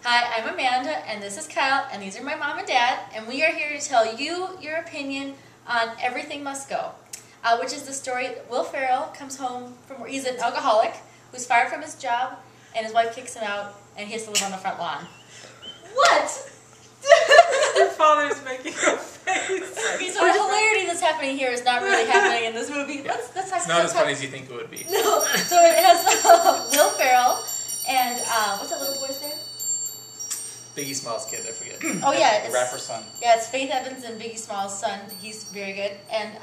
Hi, I'm Amanda, and this is Kyle, and these are my mom and dad, and we are here to tell you your opinion on Everything Must Go, which is the story. Will Ferrell comes home from where he's an alcoholic who's fired from his job, and his wife kicks him out, and he has to live on the front lawn. What? Your father's making a face. Okay, so the hilarity that's happening here is not really happening in this movie. Yeah. It's not as funny as you think it would be. No. So it has Will Ferrell and what's that little boy's name? Biggie Smalls' kid, I forget. Oh yeah, the rapper's son. Yeah, it's Faith Evans and Biggie Smalls' son. He's very good, and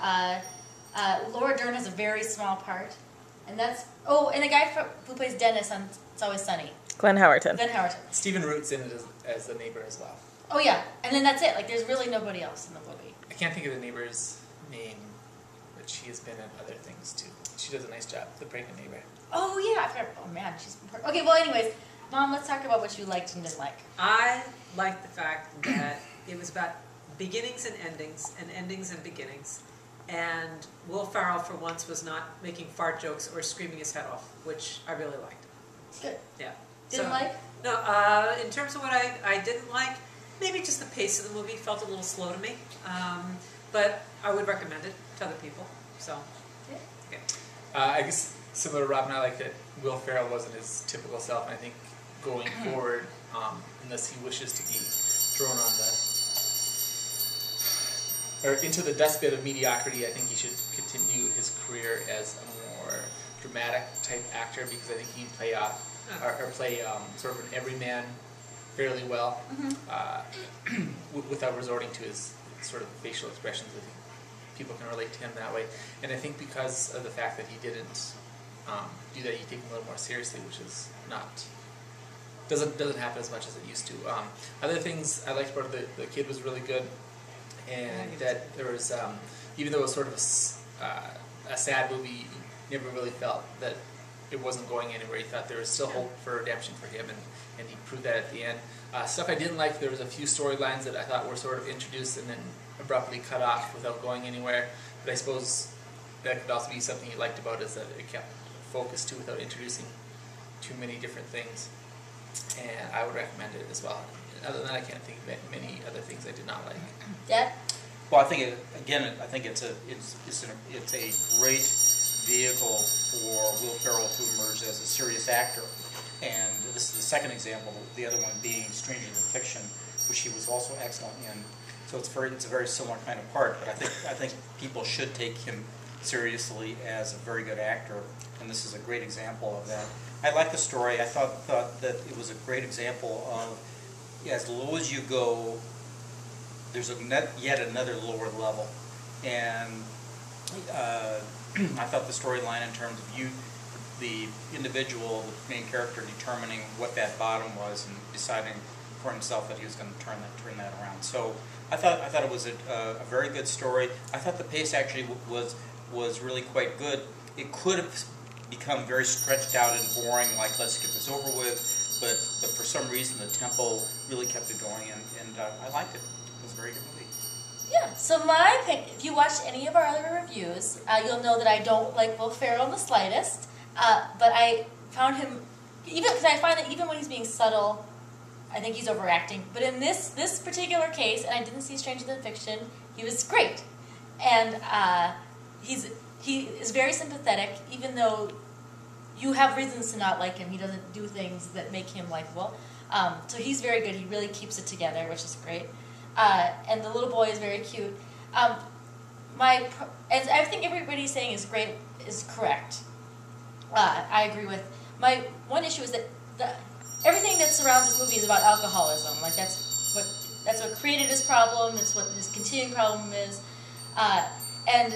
Laura Dern has a very small part, and that's and the guy who plays Dennis on It's Always Sunny. Glenn Howerton. Glenn Howerton. Stephen Root's in it as the neighbor as well. Oh yeah, and then that's it. Like there's really nobody else in the movie. I can't think of the neighbor's name, but she has been in other things too. She does a nice job, the pregnant neighbor. Oh yeah, I forgot. Oh man, she's important. Okay, well anyways, Mom, let's talk about what you liked and didn't like. I like the fact that it was about beginnings and endings and beginnings. And Will Ferrell, for once, was not making fart jokes or screaming his head off, which I really liked. Good. Yeah. Didn't like? No, in terms of what I didn't like, maybe just the pace of the movie felt a little slow to me. But I would recommend it to other people. So, yeah. Okay. I guess similar to Rob and I like that Will Ferrell wasn't his typical self, and I think going forward, unless he wishes to be thrown on into the dustbin of mediocrity, I think he should continue his career as a more dramatic type actor, because I think he'd play sort of an everyman fairly well, without resorting to his sort of facial expressions. I think people can relate to him that way, and I think because of the fact that he didn't do that, you take him a little more seriously, which is doesn't happen as much as it used to. Other things I liked about the kid was really good, and that there was even though it was sort of a sad movie, you never really felt that it wasn't going anywhere. You thought there was still hope for redemption for him, and he proved that at the end. Stuff I didn't like, there was a few storylines that I thought were sort of introduced and then abruptly cut off without going anywhere. But I suppose that could also be something you liked about, is that it kept focus too without introducing too many different things. And I would recommend it as well. Other than that, I can't think of many other things I did not like. Dad? Well, I think I think it's a great vehicle for Will Ferrell to emerge as a serious actor, and this is the second example. The other one being Stranger Than Fiction, which he was also excellent in. So it's a very similar kind of part. But I think people should take him seriously as a very good actor, and this is a great example of that. I like the story. I thought that it was a great example of, as low as you go, there's yet another lower level, and I thought the storyline in terms of the individual, the main character, determining what that bottom was and deciding for himself that he was going to turn that around. So I thought it was a very good story. I thought the pace actually was really quite good. It could have become very stretched out and boring, like let's get this over with, but for some reason the tempo really kept it going, and I liked it. It was a very good movie. Yeah, so my opinion, if you watched any of our other reviews, you'll know that I don't like Will Ferrell in the slightest, but I found him, because I find that even when he's being subtle, I think he's overacting. But in this particular case, and I didn't see Stranger Than Fiction, he was great. And he is very sympathetic, even though you have reasons to not like him. He doesn't do things that make him likable. So he's very good. He really keeps it together, which is great. And the little boy is very cute. And I think everybody's saying is great, is correct. I agree with. My one issue is that everything that surrounds this movie is about alcoholism. Like that's what created his problem. That's what his continuing problem is. And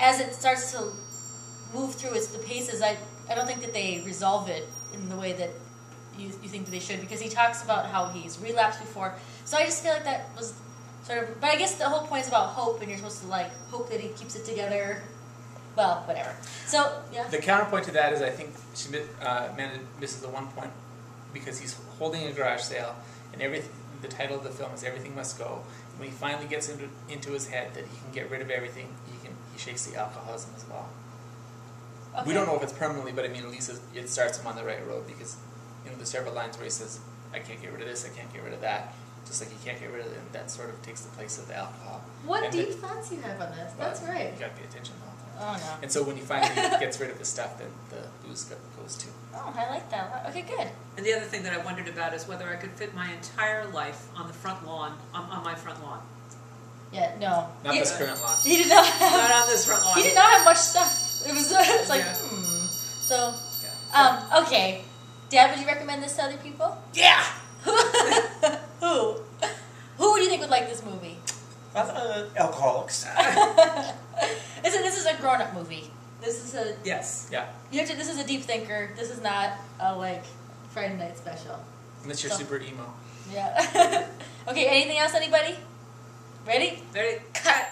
as it starts to move through the paces, I don't think that they resolve it in the way that you think that they should, because he talks about how he's relapsed before. So I just feel like that was sort of, but I guess the whole point is about hope, and you're supposed to hope that he keeps it together. Well, whatever. So yeah. The counterpoint to that is I think Amanda misses the one point, because he's holding a garage sale, and the title of the film is Everything Must Go. And when he finally gets into his head that he can get rid of everything, he shakes the alcoholism as well. Okay. We don't know if it's permanently, but I mean, at least it starts him on the right road, because there's several lines where he says, I can't get rid of this, I can't get rid of that. Just like you can't get rid of it, and that sort of takes the place of the alcohol. What And deep then- thoughts you have on this. well, That's right. You gotta pay attention all the time. Oh no. And so when he finally gets rid of the stuff, then the booze goes too. Oh, I like that. Okay, good. And the other thing that I wondered about is whether I could fit my entire life on the front lawn, on my front lawn. Yeah, no. Not this current lawn. He did not have. Not on this front lawn. He did not have much stuff. It was. It's like Yeah. So, Yeah. okay. Dad, would you recommend this to other people? Yeah! Who? Who do you think would like this movie? Alcoholics. This is a grown-up movie. This is a. Yes. Yeah. You have to. This is a deep thinker. This is not a like Friday night special. Unless you're So- super emo. Yeah. Okay. Anything else? Anybody? Ready? Ready? Cut.